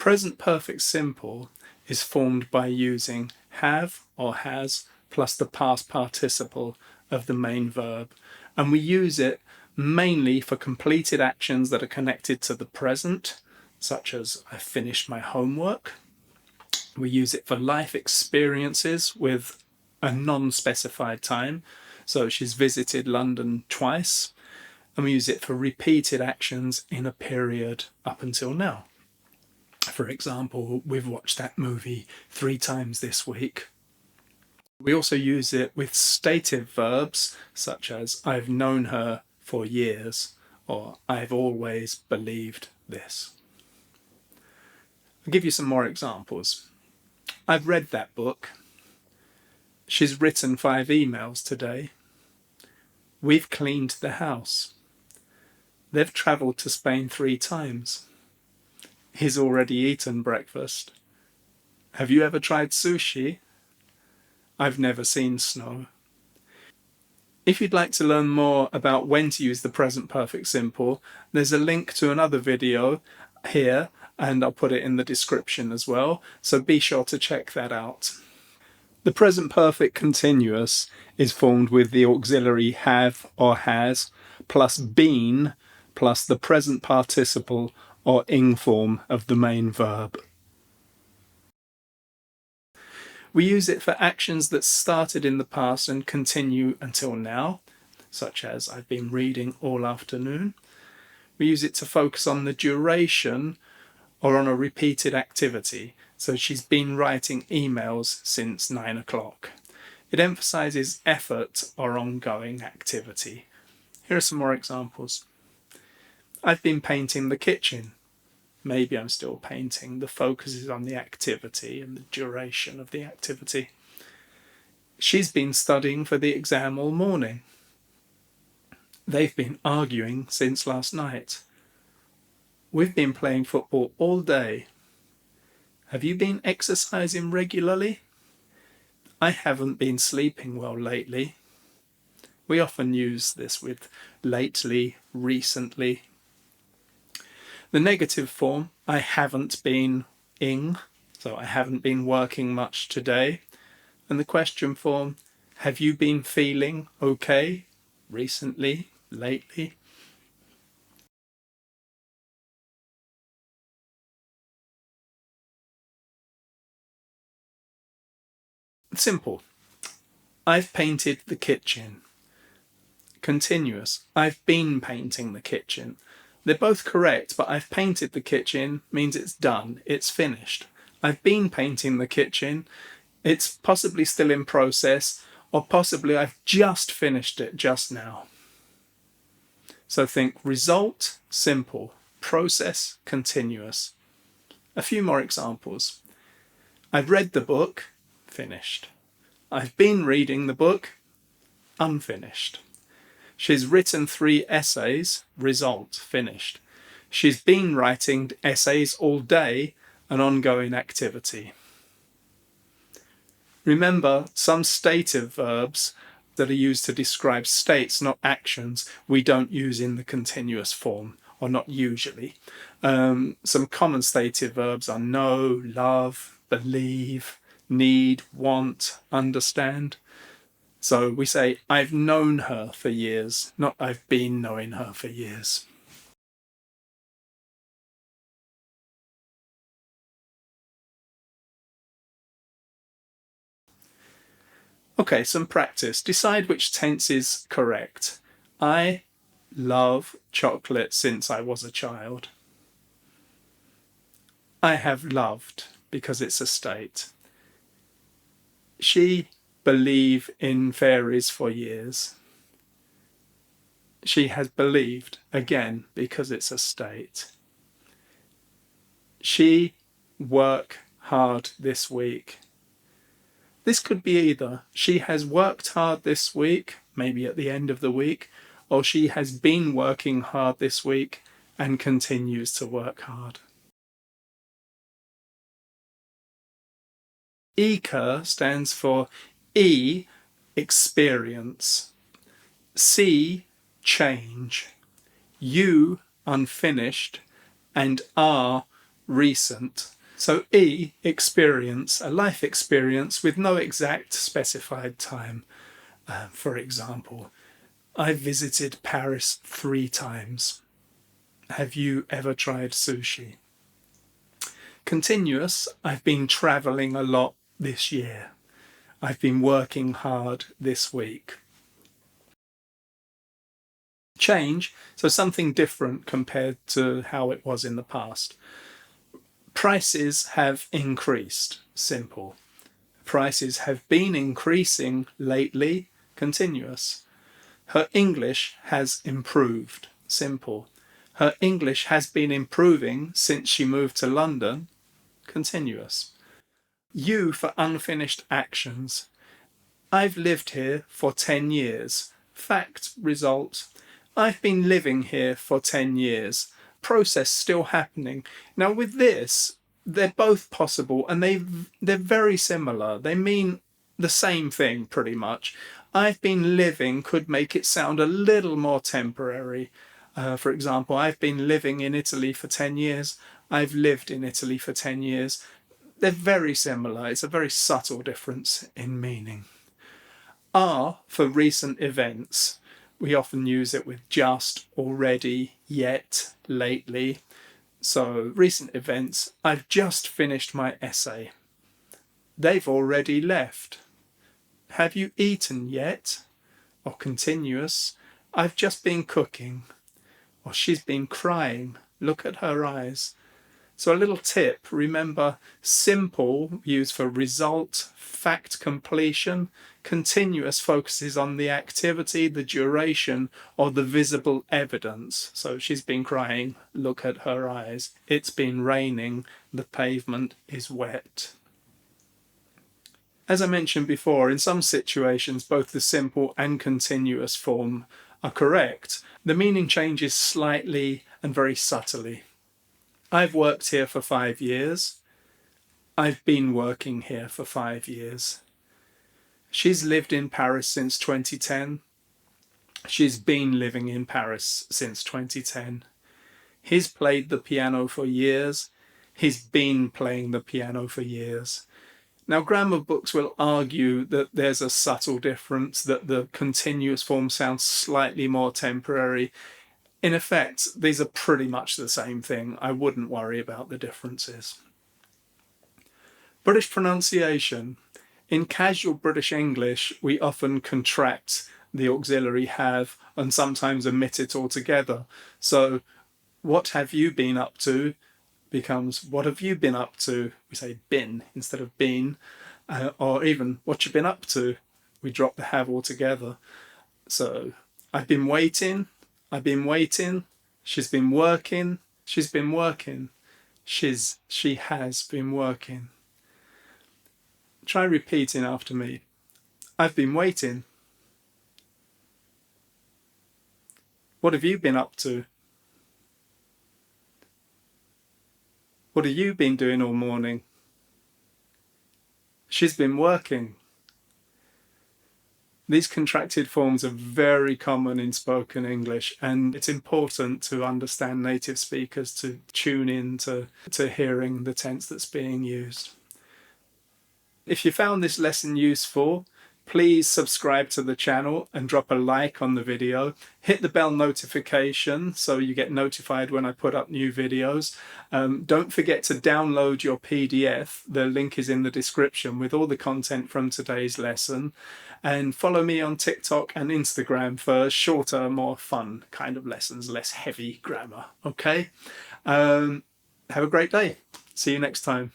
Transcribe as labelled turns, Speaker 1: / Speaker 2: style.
Speaker 1: Present perfect simple is formed by using have or has plus the past participle of the main verb, and we use it mainly for completed actions that are connected to the present, such as I finished my homework. We use it for life experiences with a non-specified time, so she's visited London twice, and we use it for repeated actions in a period up until now. For example, we've watched that movie 3 times this week. We also use it with stative verbs such as I've known her for years or I've always believed this. I'll give you some more examples. I've read that book. She's written 5 emails today. We've cleaned the house. They've travelled to Spain 3 times. He's already eaten breakfast. Have you ever tried sushi? I've never seen snow. If you'd like to learn more about when to use the present perfect simple, there's a link to another video here, and I'll put it in the description as well, so be sure to check that out. The present perfect continuous is formed with the auxiliary have or has plus been plus the present participle or ing form of the main verb. We use it for actions that started in the past and continue until now, such as I've been reading all afternoon. We use it to focus on the duration or on a repeated activity, so she's been writing emails since 9 o'clock. It emphasizes effort or ongoing activity. Here are some more examples. I've been painting the kitchen. Maybe I'm still painting. The focus is on the activity and the duration of the activity. She's been studying for the exam all morning. They've been arguing since last night. We've been playing football all day. Have you been exercising regularly? I haven't been sleeping well lately. We often use this with lately, recently. The negative form, I haven't been ing, so I haven't been working much today. And the question form, have you been feeling okay recently, lately? Simple. I've painted the kitchen. Continuous. I've been painting the kitchen. They're both correct, but I've painted the kitchen means it's done, it's finished. I've been painting the kitchen, it's possibly still in process, or possibly I've just finished it just now. So think result, simple, process, continuous. A few more examples. I've read the book, finished. I've been reading the book, unfinished. She's written 3 essays, result, finished. She's been writing essays all day, an ongoing activity. Remember, some stative verbs that are used to describe states, not actions, we don't use in the continuous form, or not usually. Some common stative verbs are know, love, believe, need, want, understand. So we say, I've known her for years, not I've been knowing her for years. Okay, some practice. Decide which tense is correct. I love chocolate since I was a child. I have loved because it's a state. She believed in fairies for years. She has believed, again, because it's a state. She worked hard this week. This could be either she has worked hard this week, maybe at the end of the week, or she has been working hard this week and continues to work hard. ECUR stands for E, experience, C, change, U, unfinished, and R, recent. So E, experience, a life experience with no exact specified time. For example, I visited Paris 3 times. Have you ever tried sushi? Continuous, I've been travelling a lot this year. I've been working hard this week. Change, so something different compared to how it was in the past. Prices have increased. Simple. Prices have been increasing lately. Continuous. Her English has improved. Simple. Her English has been improving since she moved to London. Continuous. U for unfinished actions. I've lived here for 10 years. Fact, result. I've been living here for 10 years. Process still happening. Now with this, they're both possible and they're very similar. They mean the same thing pretty much. I've been living could make it sound a little more temporary. For example, I've been living in Italy for 10 years. I've lived in Italy for 10 years. They're very similar. It's a very subtle difference in meaning. R for recent events. We often use it with just, already, yet, lately. So recent events, I've just finished my essay. They've already left. Have you eaten yet? Or continuous, I've just been cooking. Or she's been crying. Look at her eyes. So a little tip, remember simple used for result, fact completion, continuous focuses on the activity, the duration, or the visible evidence. So she's been crying, look at her eyes. It's been raining, the pavement is wet. As I mentioned before, in some situations both the simple and continuous form are correct. The meaning changes slightly and very subtly. I've worked here for 5 years. I've been working here for 5 years. She's lived in Paris since 2010. She's been living in Paris since 2010. He's played the piano for years. He's been playing the piano for years. Now, grammar books will argue that there's a subtle difference, that the continuous form sounds slightly more temporary. In effect, these are pretty much the same thing. I wouldn't worry about the differences. British pronunciation. In casual British English, we often contract the auxiliary have and sometimes omit it altogether. So, what have you been up to becomes what have you been up to? We say been instead of been. Or even what you been up to? We drop the have altogether. So, I've been waiting. I've been waiting. She's been working. She's been working. She has been working. Try repeating after me. I've been waiting. What have you been up to? What have you been doing all morning? She's been working. These contracted forms are very common in spoken English, and it's important to understand native speakers to tune in to hearing the tense that's being used. If you found this lesson useful, please subscribe to the channel and drop a like on the video. Hit the bell notification so you get notified when I put up new videos. Don't forget to download your PDF. The link is in the description with all the content from today's lesson. And follow me on TikTok and Instagram for shorter, more fun kind of lessons, less heavy grammar. Okay? Have a great day. See you next time.